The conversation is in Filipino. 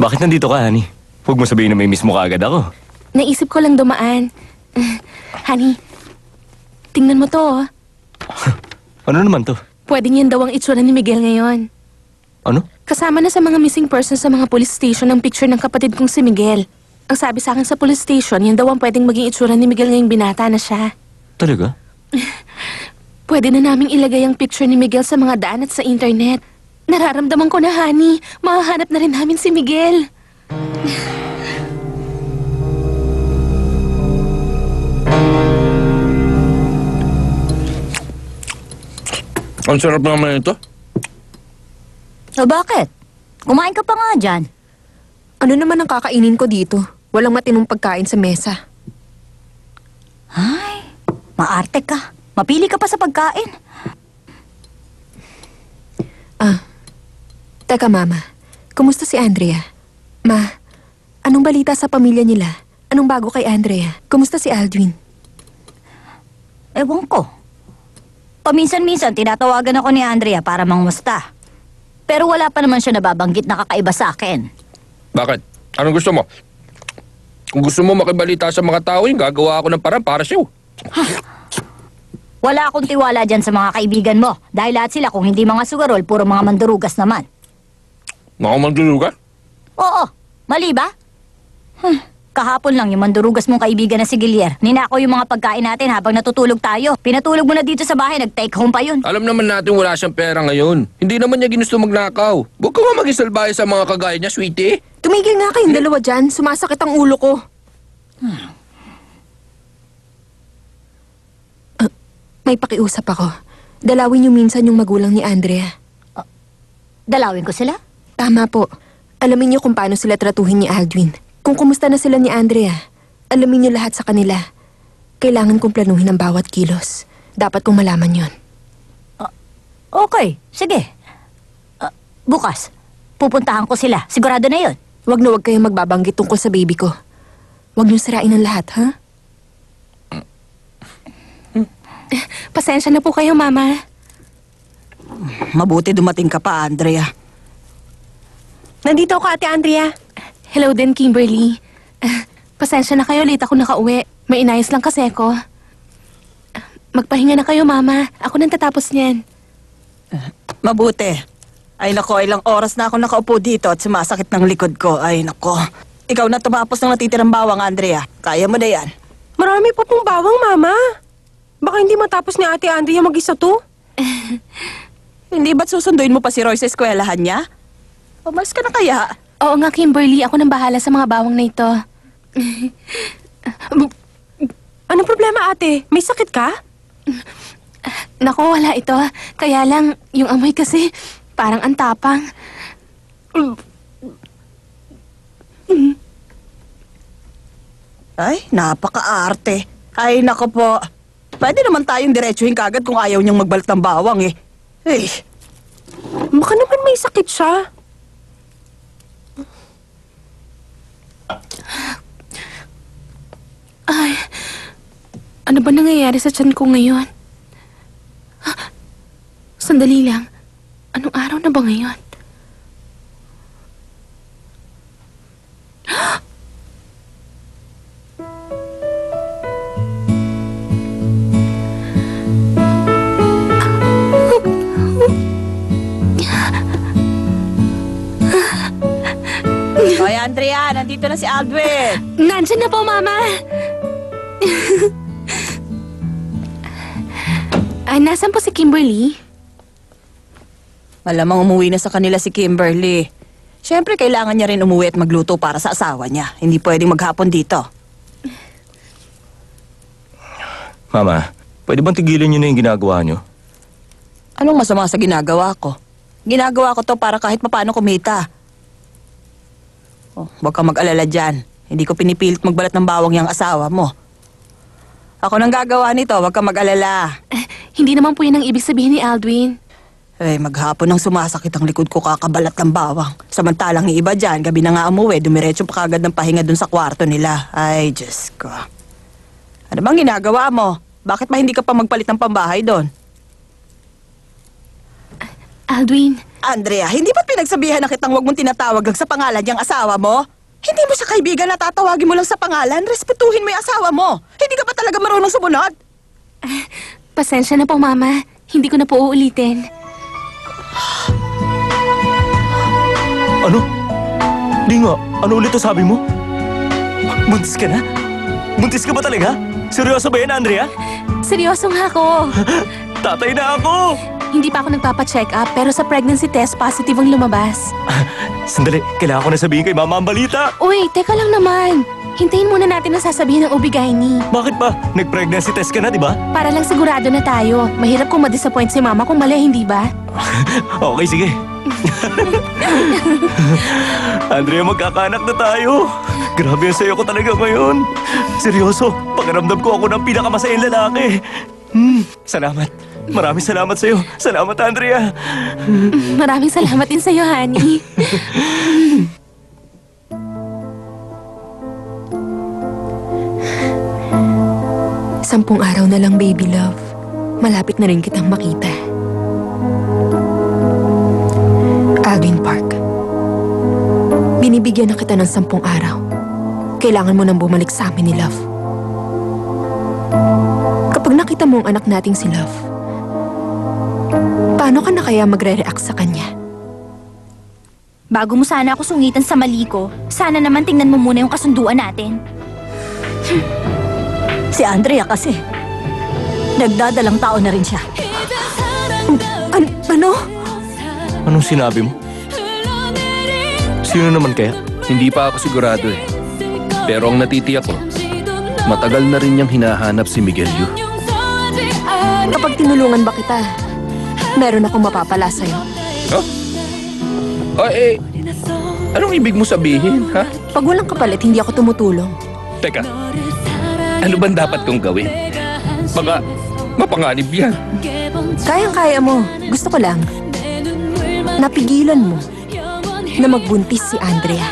Bakit nandito ka, honey? Huwag mo sabihin na may miss mo kaagad ako. Naisip ko lang dumaan. Honey, tingnan mo to, oh. Ano naman to? Pwedeng yan daw ang itsura ni Miguel ngayon. Ano? Kasama na sa mga missing persons sa mga police station ang picture ng kapatid kong si Miguel. Ang sabi sa akin sa police station, yan daw ang pwedeng maging itsura ni Miguel ngayong binata na siya. Talaga? Pwede na naming ilagay ang picture ni Miguel sa mga daan at sa internet. Nararamdaman ko na, honey. Mahahanap na rin namin si Miguel. Ang sarap naman ito. O bakit? Kumain ka pa nga dyan. Ano naman ang kakainin ko dito? Walang matinong pagkain sa mesa. Ay, maarte ka. Mapili ka pa sa pagkain. Teka, Mama. Kumusta si Andrea? Ma, anong balita sa pamilya nila? Anong bago kay Andrea? Kumusta si Aldwin? Ewan ko. Paminsan-minsan tinatawagan ako ni Andrea para mangmusta. Pero wala pa naman siya nababanggit na kakaiba sa akin. Bakit? Anong gusto mo? Kung gusto mo makibalita sa mga tao, gagawa ako ng parang para sa'yo. Wala akong tiwala dyan sa mga kaibigan mo. Dahil lahat sila kung hindi mga sugarol, puro mga mandurugas naman. Mga mandulugan? Oo, mali ba? Kahapon lang yung mandurugas mong kaibigan na si Gilier. Ninakaw yung mga pagkain natin habang natutulog tayo. Pinatulog mo na dito sa bahay, nag-take home pa yun. Alam naman natin wala siyang pera ngayon. Hindi naman niya ginusto magnakaw. Huwag ka nga maging salbahe sa mga kagaya niya, sweetie. Tumigil nga kayong dalawa dyan. Sumasakit ang ulo ko. May pakiusap ako. Dalawin niyo minsan yung magulang ni Andrea. Dalawin ko sila? Tama po. Alamin niyo kung paano sila tratuhin ni Aldwin. Kung kumusta na sila ni Andrea, alamin niyo lahat sa kanila. Kailangan kong planuhin ang bawat kilos. Dapat kong malaman yon. Okay, sige. Bukas, pupuntahan ko sila. Sigurado na yun. Huwag na huwag kayong magbabanggit tungkol sa baby ko. Huwag niyo sirain ang lahat, ha? Pasensya na po kayo, Mama. Mabuti dumating ka pa, Andrea. Nandito ako, Ate Andrea. Hello din, Kimberly. Pasensya na kayo, late ako nakauwi. May inayos lang kasi ako. Magpahinga na kayo, Mama. Ako nang tatapos niyan. Mabuti. Ay nako, ilang oras na ako nakaupo dito at sumasakit ng likod ko. Ay nako. Ikaw na tumapos ng natitirang bawang, Andrea. Kaya mo na yan. Marami pa pong bawang, Mama. Baka hindi matapos ni Ate Andrea mag-isa to. Hindi ba't susunduin mo pa si Roy sa eskwelahan niya? Umalis ka na kaya? Oo nga, Kimberly. Ako nang bahala sa mga bawang na ito. Anong problema, Ate? May sakit ka? Naku, wala ito. Kaya lang, yung amoy kasi, parang antapang. Ay, napaka-arte. Ay nako po. Pwede naman tayong diretsuhin kagad kung ayaw niyang magbalat ng bawang eh. Ay, Baka naman may sakit siya. Ay, ano ba nangyayari sa tiyan ko ngayon? Sandali lang. Anong araw na ba ngayon? Hoy Andrea, nandito na si Aldwin. Nandyan na po, Mama! Nasaan po si Kimberly? Malamang umuwi na sa kanila si Kimberly. Siyempre, kailangan niya rin umuwi at magluto para sa asawa niya. Hindi pwedeng maghapon dito. Mama, pwede bang tigilan niyo na yung ginagawa niyo? Anong masama sa ginagawa ko? Ginagawa ko to para kahit papaano kumita. Oh, huwag kang mag-alala dyan. Hindi ko pinipilit magbalat ng bawang yung asawa mo. Ako nang gagawa nito, huwag kang mag-alala. Hindi naman po yun ang ibig sabihin ni Aldwin. Eh, maghapon nang sumasakit ang likod ko kakabalat ng bawang. Samantalang yung iba dyan, gabi na nga umuwi, dumiretso pa kagad ng pahinga dun sa kwarto nila. Ay, Diyos ko. Ano bang ginagawa mo? Bakit ba hindi ka pa magpalit ng pambahay doon? Aldwin, Andrea, hindi ba't pinagsabihan na kitang huwag mong tinatawag lang sa pangalan niyang asawa mo? Hindi mo siya kaibigan na tatawagin mo lang sa pangalan. Respetuhin mo yung asawa mo. Hindi ka ba talaga marunong sumunod? Pasensya na po, Mama. Hindi ko na po uulitin. Ano? Di nga. Ano ulit ang sabi mo? Buntis ka na? Buntis ka ba talaga? Seryoso ba yan, Andrea? Seryoso nga ako. Tatay na ako! Hindi pa ako nagpapa-check up, pero sa pregnancy test, positive ang lumabas. Sandali, kailangan ko na sabihin kay Mama ang balita. Uy, teka lang naman. Hintayin muna natin ang sasabihin ng OB-GYN. Bakit ba? Nag-pregnancy test ka na, di ba? Para lang sigurado na tayo. Mahirap kung ma-disappoint si Mama kung mali, hindi ba? Okay, sige. Andrea, magkakaanak na tayo. Grabe ang sayo ko talaga ngayon. Seryoso, pakiramdam ko ako ng pinakamasayang lalaki. Salamat. Maraming salamat sa'yo. Salamat, Andrea. Maraming salamat din sa'yo, honey. Sampung araw na lang, baby love. Malapit na rin kitang makita. Aldwin Park. Binibigyan na kita ng 10 araw. Kailangan mo nang bumalik sa amin ni Love. Kapag nakita mo ang anak nating si Love, paano ka na kaya magre-react sa kanya? Bago mo sana ako sungitan sa mali ko, sana naman tingnan mo muna yung kasunduan natin. Si Andrea kasi, nagdadalang tao na rin siya. Ano? Anong sinabi mo? Sino naman kaya? Hindi pa ako sigurado eh. Pero ang natitiyak ko, matagal na rin niyang hinahanap si Miguel Yu. Kapag tinulungan ba kita, meron akong mapapala sa'yo. Huh? Anong ibig mo sabihin, ha? Pag walang kapalit, hindi ako tumutulong. Teka, ano bang dapat kong gawin? Baka mapanganib yan. Kayang-kaya mo. Gusto ko lang. Napigilan mo na magbuntis si Andrea.